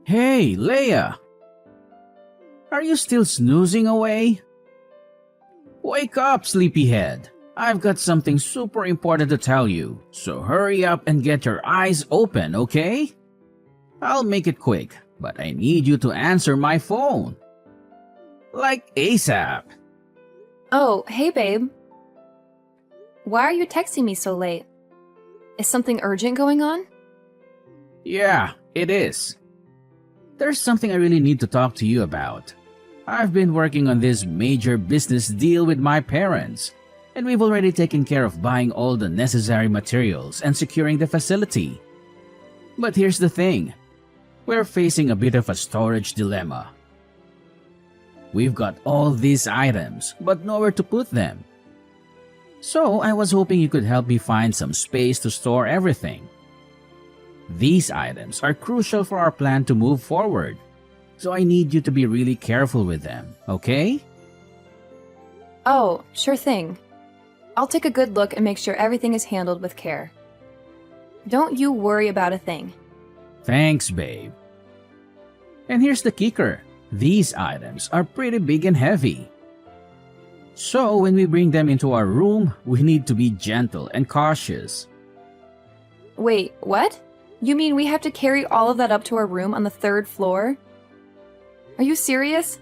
Hey, Leia! Are you still snoozing away? Wake up, sleepyhead! I've got something super important to tell you, so hurry up and get your eyes open, okay? I'll make it quick, but I need you to answer my phone. Like ASAP. Oh, hey babe. Why are you texting me so late? Is something urgent going on? Yeah, it is. There's something I really need to talk to you about. I've been working on this major business deal with my parents, and we've already taken care of buying all the necessary materials and securing the facility. But here's the thing. We're facing a bit of a storage dilemma. We've got all these items, but nowhere to put them. So I was hoping you could help me find some space to store everything. These items are crucial for our plan to move forward, so I need you to be really careful with them, okay? Oh, sure thing. I'll take a good look and make sure everything is handled with care. Don't you worry about a thing. Thanks, babe. And here's the kicker. These items are pretty big and heavy. So when we bring them into our room, we need to be gentle and cautious. Wait, what? You mean we have to carry all of that up to our room on the 3rd floor? Are you serious?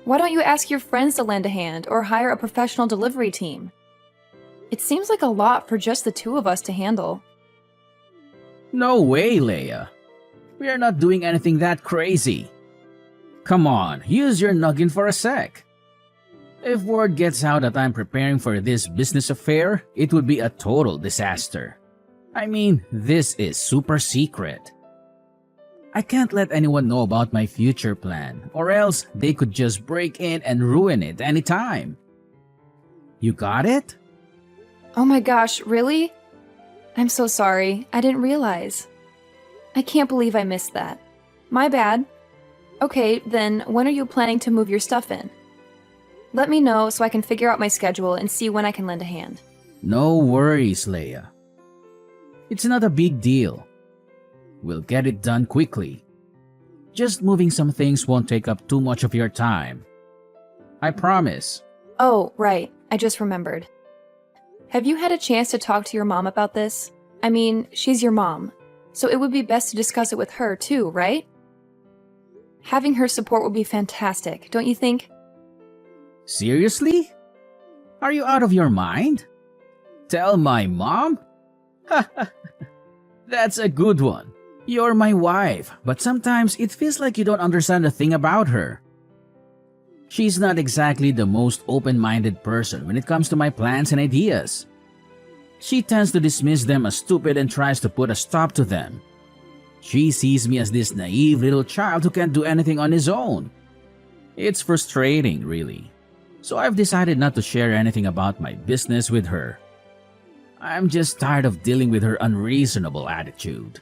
Why don't you ask your friends to lend a hand or hire a professional delivery team? It seems like a lot for just the 2 of us to handle. No way, Leia. We are not doing anything that crazy. Come on, use your noggin for a sec. If word gets out that I'm preparing for this business affair, it would be a total disaster. I mean, this is super secret. I can't let anyone know about my future plan, or else they could just break in and ruin it anytime. You got it? Oh my gosh, really? I'm so sorry. I didn't realize. I can't believe I missed that. My bad. Okay, then when are you planning to move your stuff in? Let me know so I can figure out my schedule and see when I can lend a hand. No worries, Leia. It's not a big deal. We'll get it done quickly. Just moving some things won't take up too much of your time. I promise. Oh, right. I just remembered. Have you had a chance to talk to your mom about this? I mean, she's your mom, so it would be best to discuss it with her too, right? Having her support would be fantastic, don't you think? Seriously? Are you out of your mind? Tell my mom? That's a good one. You're my wife, but sometimes it feels like you don't understand a thing about her. She's not exactly the most open-minded person when it comes to my plans and ideas. She tends to dismiss them as stupid and tries to put a stop to them. She sees me as this naive little child who can't do anything on his own. It's frustrating, really. So I've decided not to share anything about my business with her. I'm just tired of dealing with her unreasonable attitude.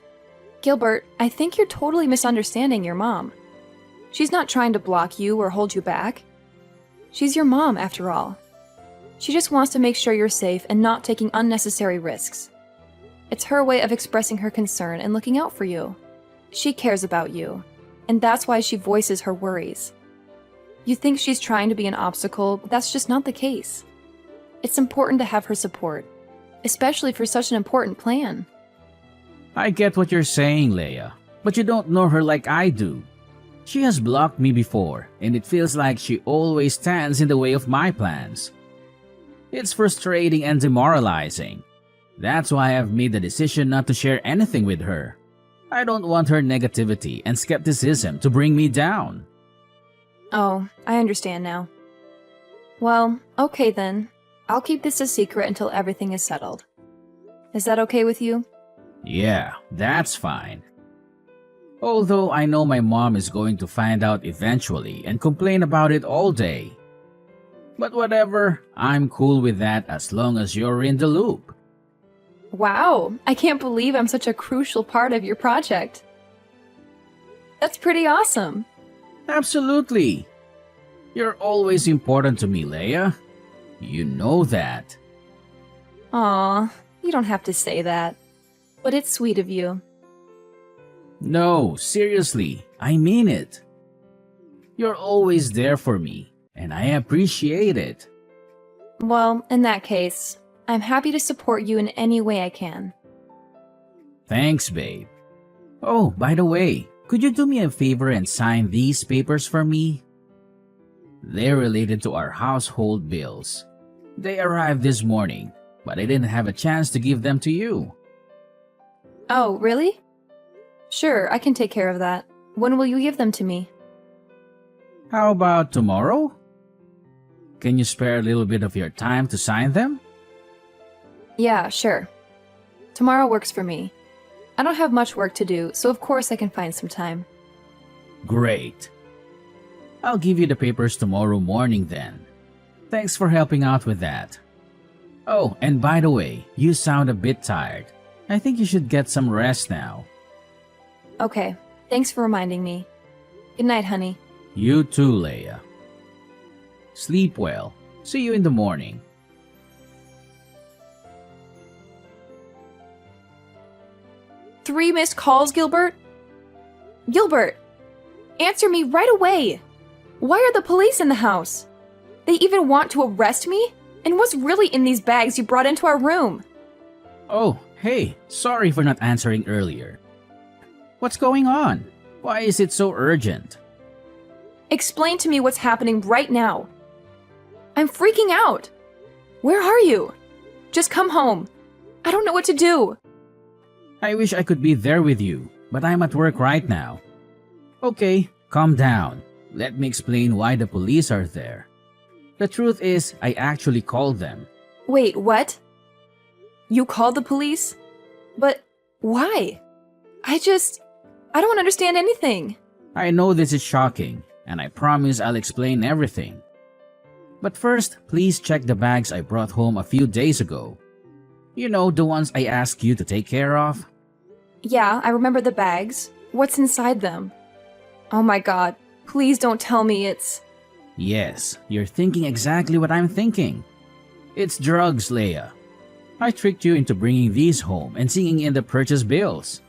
Gilbert, I think you're totally misunderstanding your mom. She's not trying to block you or hold you back. She's your mom, after all. She just wants to make sure you're safe and not taking unnecessary risks. It's her way of expressing her concern and looking out for you. She cares about you, and that's why she voices her worries. You think she's trying to be an obstacle, but that's just not the case. It's important to have her support, especially for such an important plan. I get what you're saying, Leia, but you don't know her like I do. She has blocked me before, and it feels like she always stands in the way of my plans. It's frustrating and demoralizing. That's why I've made the decision not to share anything with her. I don't want her negativity and skepticism to bring me down. Oh, I understand now. Well, okay then. I'll keep this a secret until everything is settled. Is that okay with you? Yeah, that's fine. Although I know my mom is going to find out eventually and complain about it all day. But whatever, I'm cool with that as long as you're in the loop. Wow, I can't believe I'm such a crucial part of your project. That's pretty awesome. Absolutely. You're always important to me, Leia. You know that. Aw, you don't have to say that. But it's sweet of you. No, seriously, I mean it. You're always there for me, and I appreciate it. Well, in that case, I'm happy to support you in any way I can. Thanks, babe. Oh, by the way, could you do me a favor and sign these papers for me? They're related to our household bills. They arrived this morning, but I didn't have a chance to give them to you. Oh, really? Sure, I can take care of that. When will you give them to me? How about tomorrow? Can you spare a little bit of your time to sign them? Yeah, sure. Tomorrow works for me. I don't have much work to do, so of course I can find some time. Great. I'll give you the papers tomorrow morning then. Thanks for helping out with that. Oh, and by the way, you sound a bit tired. I think you should get some rest now. Okay, thanks for reminding me. Good night, honey. You too, Leia. Sleep well. See you in the morning. Three missed calls, Gilbert? Gilbert! Answer me right away! Why are the police in the house? They even want to arrest me? And what's really in these bags you brought into our room? Oh, hey, sorry for not answering earlier. What's going on? Why is it so urgent? Explain to me what's happening right now. I'm freaking out. Where are you? Just come home. I don't know what to do. I wish I could be there with you, but I'm at work right now. Okay, calm down. Let me explain why the police are there. The truth is, I actually called them. Wait, what? You called the police? But why? I don't understand anything. I know this is shocking, and I promise I'll explain everything. But first, please check the bags I brought home a few days ago. You know, the ones I asked you to take care of? Yeah, I remember the bags. What's inside them? Oh my god, please don't tell me it's... Yes, you're thinking exactly what I'm thinking. It's drugs, Leia. I tricked you into bringing these home and seeing in the purchase bills.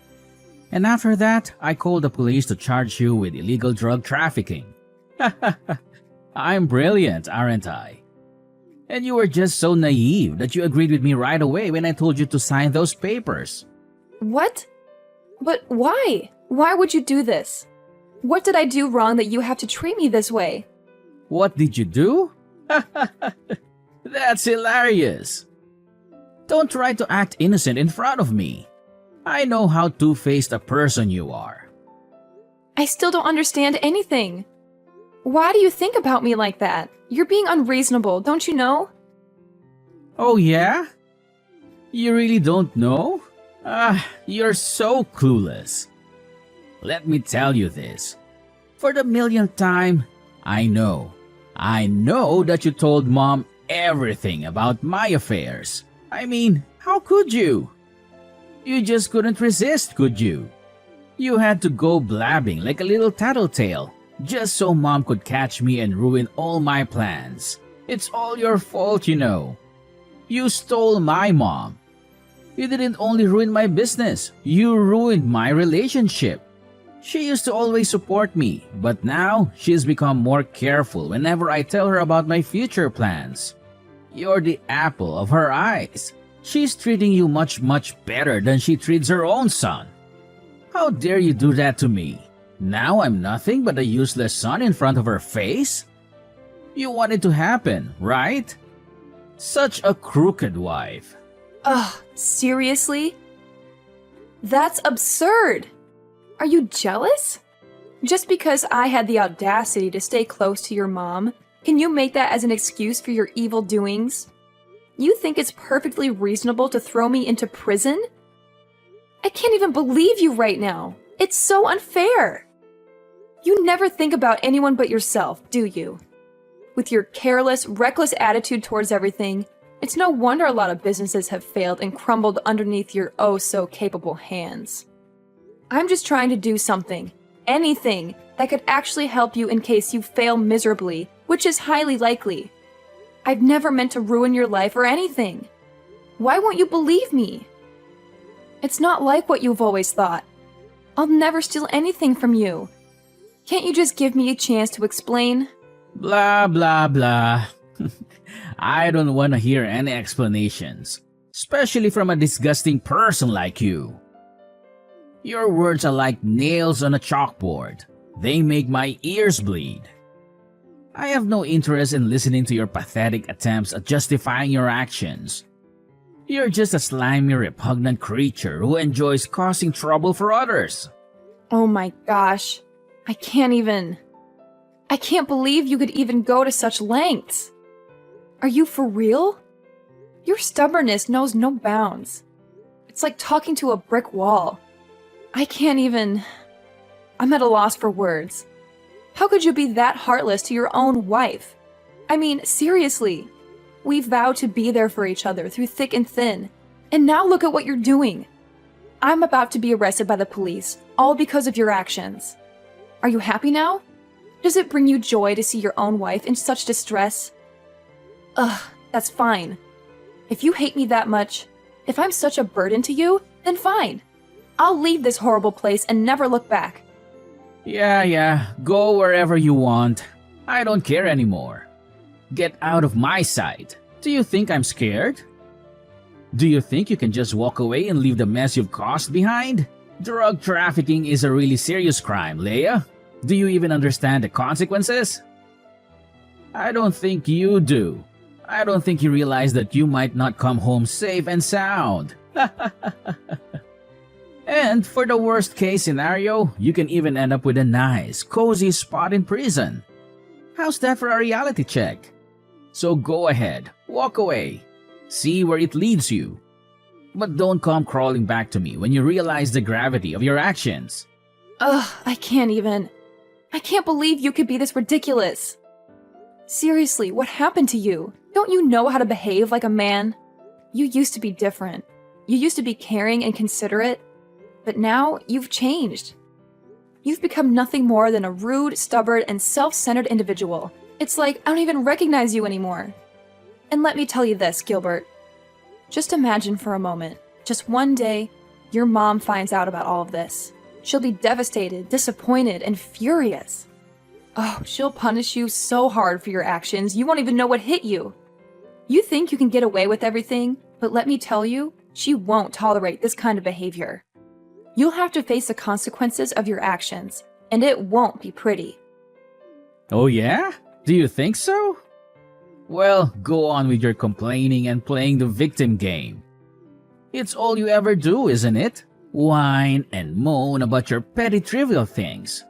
And after that, I called the police to charge you with illegal drug trafficking. I'm brilliant, aren't I? And you were just so naive that you agreed with me right away when I told you to sign those papers. What? But why? Why would you do this? What did I do wrong that you have to treat me this way? What did you do? That's hilarious. Don't try to act innocent in front of me. I know how two-faced a person you are. I still don't understand anything. Why do you think about me like that? You're being unreasonable, don't you know? Oh yeah? You really don't know? You're so clueless. Let me tell you this. For the millionth time, I know that you told Mom everything about my affairs. I mean, how could you? You just couldn't resist, could you? You had to go blabbing like a little tattletale just so Mom could catch me and ruin all my plans. It's all your fault, you know. You stole my mom. You didn't only ruin my business, you ruined my relationship. She used to always support me, but now she's become more careful whenever I tell her about my future plans. You're the apple of her eyes. She's treating you much better than she treats her own son. How dare you do that to me? Now I'm nothing but a useless son in front of her face? You want it to happen, right? Such a crooked wife. Ugh, seriously? That's absurd! Are you jealous? Just because I had the audacity to stay close to your mom, can you make that as an excuse for your evil doings? You think it's perfectly reasonable to throw me into prison? I can't even believe you right now. It's so unfair. You never think about anyone but yourself, do you? With your careless, reckless attitude towards everything, it's no wonder a lot of businesses have failed and crumbled underneath your oh-so-capable hands. I'm just trying to do something, anything, that could actually help you in case you fail miserably, which is highly likely. I've never meant to ruin your life or anything. Why won't you believe me? It's not like what you've always thought. I'll never steal anything from you. Can't you just give me a chance to explain? Blah, blah, blah. I don't want to hear any explanations, especially from a disgusting person like you. Your words are like nails on a chalkboard. They make my ears bleed. I have no interest in listening to your pathetic attempts at justifying your actions. You're just a slimy, repugnant creature who enjoys causing trouble for others. Oh my gosh. I can't believe you could even go to such lengths. Are you for real? Your stubbornness knows no bounds. It's like talking to a brick wall. I'm at a loss for words. How could you be that heartless to your own wife? I mean, seriously. We vowed to be there for each other through thick and thin. And now look at what you're doing. I'm about to be arrested by the police, all because of your actions. Are you happy now? Does it bring you joy to see your own wife in such distress? Ugh, that's fine. If you hate me that much, if I'm such a burden to you, then fine. I'll leave this horrible place and never look back. Yeah, go wherever you want. I don't care anymore. Get out of my sight. Do you think I'm scared? Do you think you can just walk away and leave the mess you've caused behind? Drug trafficking is a really serious crime, Leia. Do you even understand the consequences? I don't think you do. I don't think you realize that you might not come home safe and sound. And for the worst case scenario, you can even end up with a nice, cozy spot in prison. How's that for a reality check? So go ahead, walk away. See where it leads you. But don't come crawling back to me when you realize the gravity of your actions. Ugh, I can't believe you could be this ridiculous. Seriously, what happened to you? Don't you know how to behave like a man? You used to be different. You used to be caring and considerate. But now, you've changed. You've become nothing more than a rude, stubborn, and self-centered individual. It's like I don't even recognize you anymore. And let me tell you this, Gilbert. Just imagine for a moment, just one day, your mom finds out about all of this. She'll be devastated, disappointed, and furious. Oh, she'll punish you so hard for your actions, you won't even know what hit you. You think you can get away with everything, but let me tell you, she won't tolerate this kind of behavior. You'll have to face the consequences of your actions, and it won't be pretty. Oh yeah? Do you think so? Well, go on with your complaining and playing the victim game. It's all you ever do, isn't it? Whine and moan about your petty trivial things.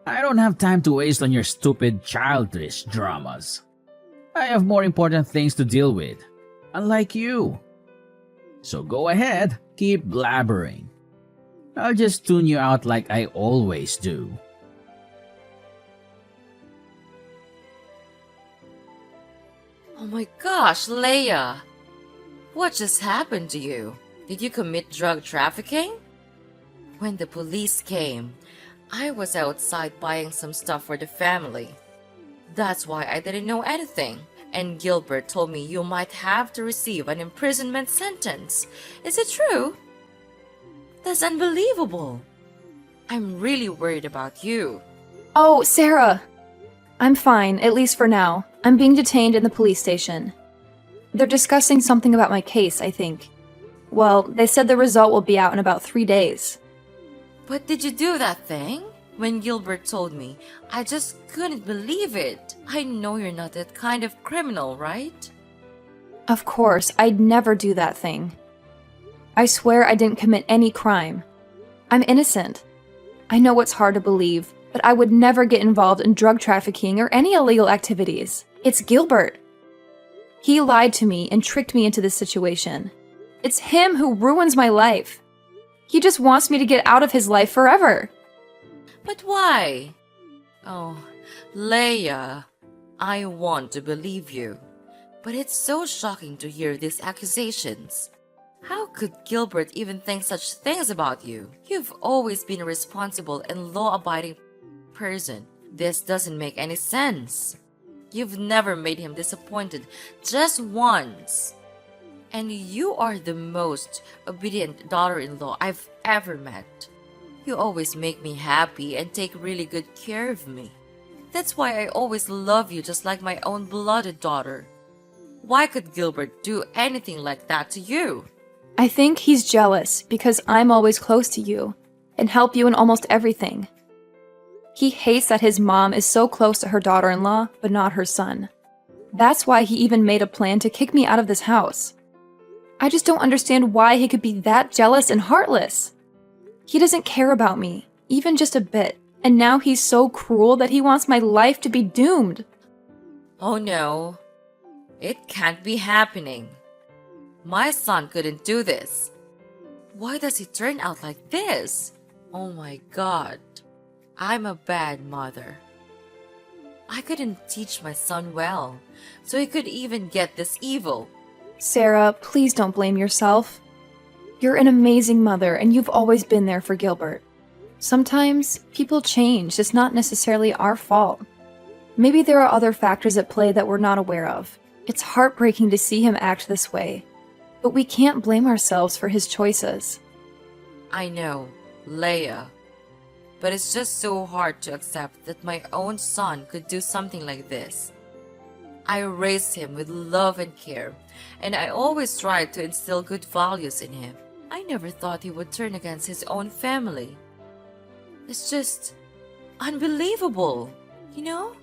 I don't have time to waste on your stupid childish dramas. I have more important things to deal with, unlike you. So go ahead, keep blabbering. I'll just tune you out like I always do. Oh my gosh, Leia! What just happened to you? Did you commit drug trafficking? When the police came, I was outside buying some stuff for the family. That's why I didn't know anything. And Gilbert told me you might have to receive an imprisonment sentence. Is it true? That's unbelievable. I'm really worried about you. Oh, Sarah! I'm fine, at least for now. I'm being detained in the police station. They're discussing something about my case, I think. Well, they said the result will be out in about 3 days. But did you do that thing? When Gilbert told me, I just couldn't believe it. I know you're not that kind of criminal, right? Of course, I'd never do that thing. I swear I didn't commit any crime. I'm innocent. I know it's hard to believe, but I would never get involved in drug trafficking or any illegal activities. It's Gilbert. He lied to me and tricked me into this situation. It's him who ruins my life. He just wants me to get out of his life forever. But why? Oh, Leia, I want to believe you. But it's so shocking to hear these accusations. How could Gilbert even think such things about you? You've always been a responsible and law-abiding person. This doesn't make any sense. You've never made him disappointed, just once. And you are the most obedient daughter-in-law I've ever met. You always make me happy and take really good care of me. That's why I always love you just like my own blooded daughter. Why could Gilbert do anything like that to you? I think he's jealous because I'm always close to you and help you in almost everything. He hates that his mom is so close to her daughter-in-law, but not her son. That's why he even made a plan to kick me out of this house. I just don't understand why he could be that jealous and heartless. He doesn't care about me, even just a bit, and now he's so cruel that he wants my life to be doomed. Oh no, it can't be happening. My son couldn't do this. Why does he turn out like this? Oh my God, I'm a bad mother. I couldn't teach my son well, so he could even get this evil. Sarah, please don't blame yourself. You're an amazing mother, and you've always been there for Gilbert. Sometimes people change. It's not necessarily our fault. Maybe there are other factors at play that we're not aware of. It's heartbreaking to see him act this way, but we can't blame ourselves for his choices. I know, Leia. But it's just so hard to accept that my own son could do something like this. I raised him with love and care, and I always tried to instill good values in him. I never thought he would turn against his own family. It's just unbelievable, you know?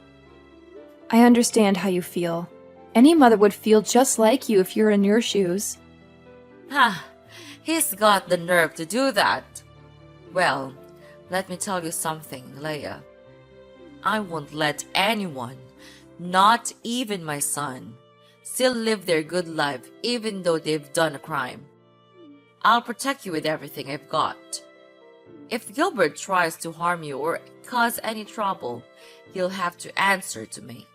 I understand how you feel. Any mother would feel just like you if you're in your shoes. He's got the nerve to do that. Well, let me tell you something, Leia. I won't let anyone, not even my son, still live their good life even though they've done a crime. I'll protect you with everything I've got. If Gilbert tries to harm you or cause any trouble, he'll have to answer to me.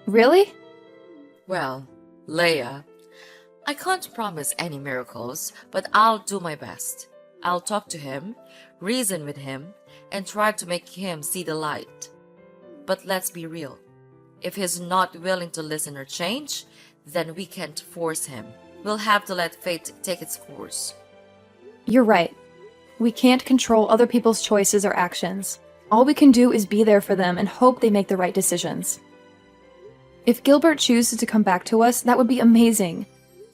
Really? Well, Leia, I can't promise any miracles, but I'll do my best. I'll talk to him, reason with him, and try to make him see the light. But let's be real. If he's not willing to listen or change, then we can't force him. We'll have to let fate take its course. You're right. We can't control other people's choices or actions. All we can do is be there for them and hope they make the right decisions. If Gilbert chooses to come back to us, that would be amazing.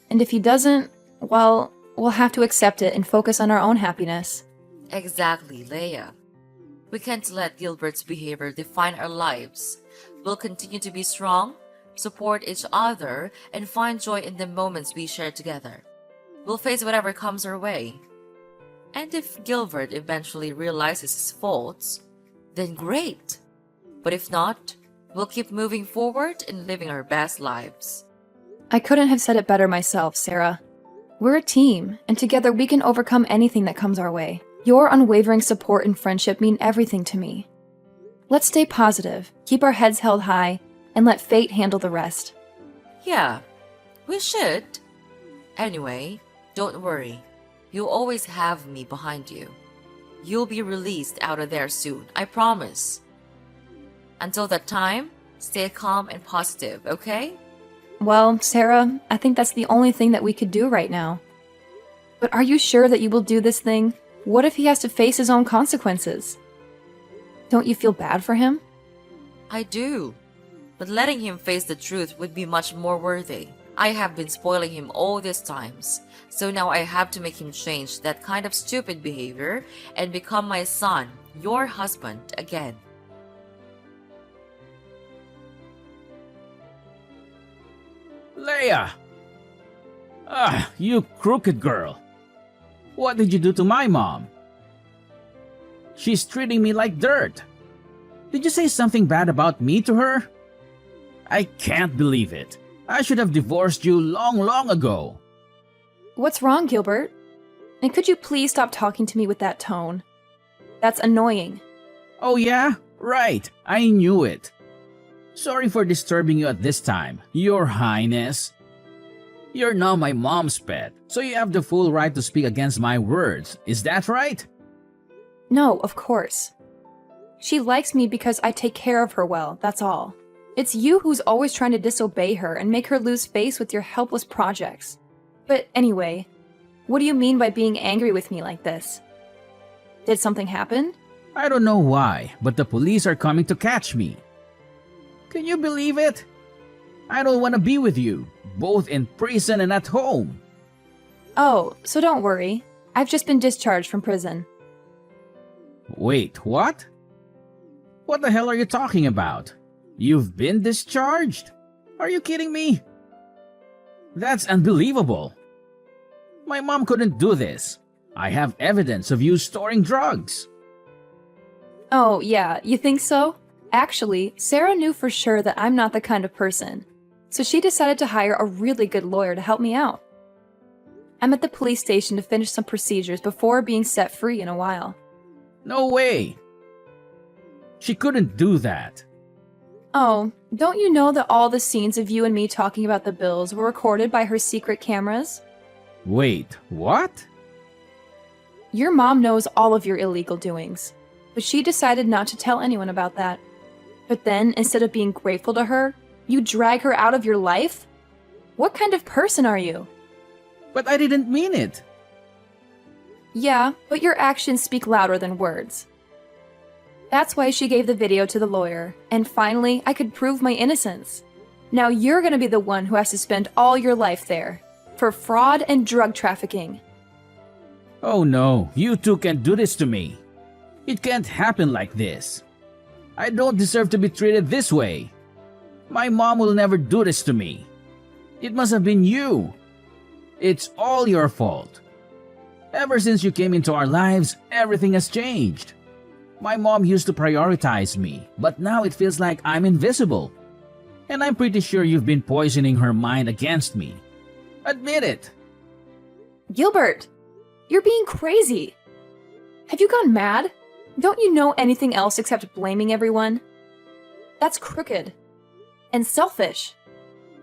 And if he doesn't, well, we'll have to accept it and focus on our own happiness. Exactly, Leia. We can't let Gilbert's behavior define our lives. We'll continue to be strong, support each other, and find joy in the moments we share together. We'll face whatever comes our way. And if Gilbert eventually realizes his faults, then great. But if not, we'll keep moving forward and living our best lives. I couldn't have said it better myself, Sarah. We're a team, and together we can overcome anything that comes our way. Your unwavering support and friendship mean everything to me. Let's stay positive, keep our heads held high, and let fate handle the rest. Yeah, we should. Anyway, don't worry. You'll always have me behind you. You'll be released out of there soon, I promise. Until that time, stay calm and positive, okay? Well, Sarah, I think that's the only thing that we could do right now. But are you sure that you will do this thing? What if he has to face his own consequences? Don't you feel bad for him? I do. But letting him face the truth would be much more worthy. I have been spoiling him all these times, so now I have to make him change that kind of stupid behavior and become my son, your husband, again. Leia! You crooked girl. What did you do to my mom? She's treating me like dirt. Did you say something bad about me to her? I can't believe it. I should have divorced you long ago. What's wrong, Gilbert? And could you please stop talking to me with that tone? That's annoying. Oh yeah? Right. I knew it. Sorry for disturbing you at this time, Your Highness. You're now my mom's pet, so you have the full right to speak against my words. Is that right? No, of course. She likes me because I take care of her well, that's all. It's you who's always trying to disobey her and make her lose face with your helpless projects. But anyway, what do you mean by being angry with me like this? Did something happen? I don't know why, but the police are coming to catch me. Can you believe it? I don't want to be with you, both in prison and at home. Oh, so don't worry. I've just been discharged from prison. Wait, what? What the hell are you talking about? You've been discharged? Are you kidding me? That's unbelievable. My mom couldn't do this. I have evidence of you storing drugs. Oh, yeah, you think so? Actually, Sarah knew for sure that I'm not the kind of person, so she decided to hire a really good lawyer to help me out. I'm at the police station to finish some procedures before being set free in a while. No way. She couldn't do that. Oh, don't you know that all the scenes of you and me talking about the bills were recorded by her secret cameras? Wait, what? Your mom knows all of your illegal doings, but she decided not to tell anyone about that. But then, instead of being grateful to her, you drag her out of your life? What kind of person are you? But I didn't mean it. Yeah, but your actions speak louder than words. That's why she gave the video to the lawyer, and finally, I could prove my innocence. Now you're gonna be the one who has to spend all your life there, for fraud and drug trafficking. Oh no, you two can't do this to me. It can't happen like this. I don't deserve to be treated this way. My mom will never do this to me. It must have been you. It's all your fault. Ever since you came into our lives, everything has changed. My mom used to prioritize me, but now it feels like I'm invisible. And I'm pretty sure you've been poisoning her mind against me. Admit it. Gilbert, you're being crazy. Have you gone mad? Don't you know anything else except blaming everyone? That's crooked and selfish.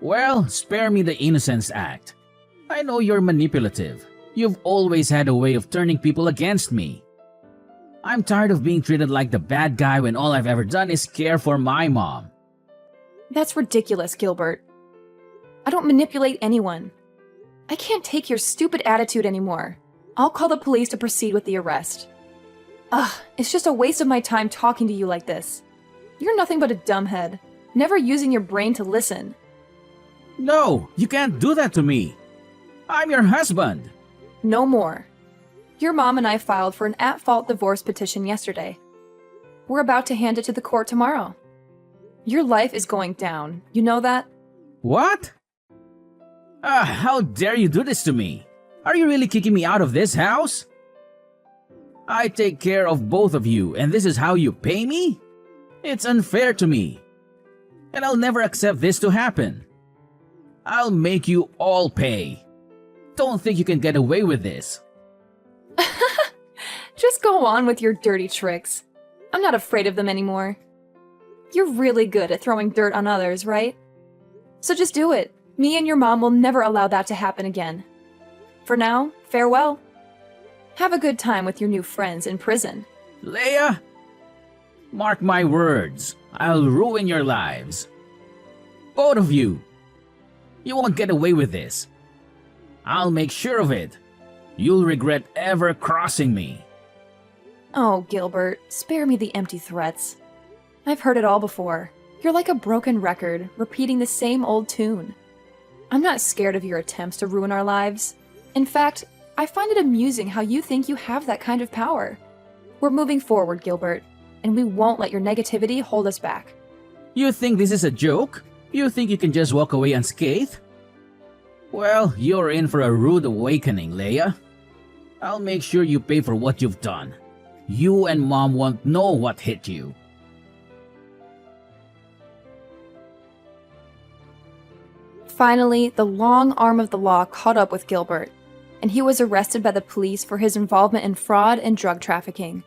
Well, spare me the Innocence Act. I know you're manipulative. You've always had a way of turning people against me. I'm tired of being treated like the bad guy when all I've ever done is care for my mom. That's ridiculous, Gilbert. I don't manipulate anyone. I can't take your stupid attitude anymore. I'll call the police to proceed with the arrest. Ugh, it's just a waste of my time talking to you like this. You're nothing but a dumbhead, never using your brain to listen. No, you can't do that to me. I'm your husband. No more. Your mom and I filed for an at-fault divorce petition yesterday. We're about to hand it to the court tomorrow. Your life is going down, you know that? What? How dare you do this to me? Are you really kicking me out of this house? I take care of both of you, and this is how you pay me? It's unfair to me. And I'll never accept this to happen. I'll make you all pay. Don't think you can get away with this. Just go on with your dirty tricks. I'm not afraid of them anymore. You're really good at throwing dirt on others, right? So just do it. Me and your mom will never allow that to happen again. For now, farewell. Have a good time with your new friends in prison. Leia, mark my words. I'll ruin your lives. Both of you. You won't get away with this. I'll make sure of it. You'll regret ever crossing me. Oh, Gilbert, spare me the empty threats. I've heard it all before. You're like a broken record, repeating the same old tune. I'm not scared of your attempts to ruin our lives. In fact, I find it amusing how you think you have that kind of power. We're moving forward, Gilbert, and we won't let your negativity hold us back. You think this is a joke? You think you can just walk away unscathed? Well, you're in for a rude awakening, Leia. I'll make sure you pay for what you've done. You and Mom won't know what hit you. Finally, the long arm of the law caught up with Gilbert, and he was arrested by the police for his involvement in fraud and drug trafficking.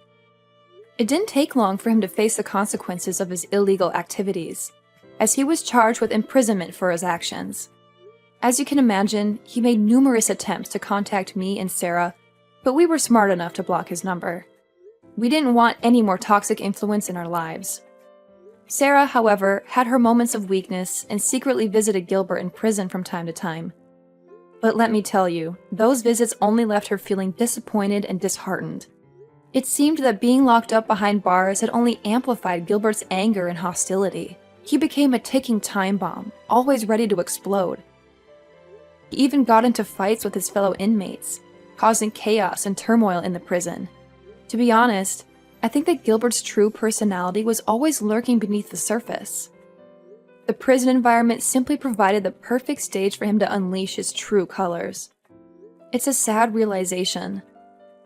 It didn't take long for him to face the consequences of his illegal activities, as he was charged with imprisonment for his actions. As you can imagine, he made numerous attempts to contact me and Sarah, but we were smart enough to block his number. We didn't want any more toxic influence in our lives. Sarah, however, had her moments of weakness and secretly visited Gilbert in prison from time to time. But let me tell you, those visits only left her feeling disappointed and disheartened. It seemed that being locked up behind bars had only amplified Gilbert's anger and hostility. He became a ticking time bomb, always ready to explode. He even got into fights with his fellow inmates, causing chaos and turmoil in the prison. To be honest, I think that Gilbert's true personality was always lurking beneath the surface. The prison environment simply provided the perfect stage for him to unleash his true colors. It's a sad realization,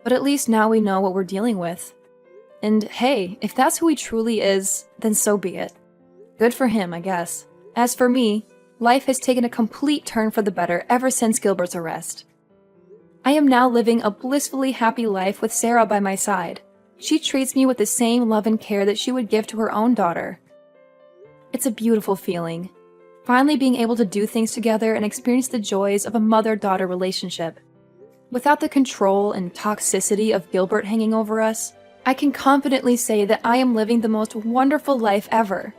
but at least now we know what we're dealing with. And hey, if that's who he truly is, then so be it. Good for him, I guess. As for me, life has taken a complete turn for the better ever since Gilbert's arrest. I am now living a blissfully happy life with Sarah by my side. She treats me with the same love and care that she would give to her own daughter. It's a beautiful feeling, finally being able to do things together and experience the joys of a mother-daughter relationship. Without the control and toxicity of Gilbert hanging over us, I can confidently say that I am living the most wonderful life ever.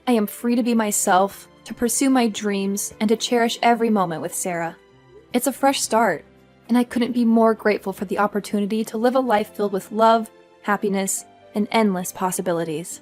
I am free to be myself, to pursue my dreams, and to cherish every moment with Sarah. It's a fresh start, and I couldn't be more grateful for the opportunity to live a life filled with love, happiness, and endless possibilities.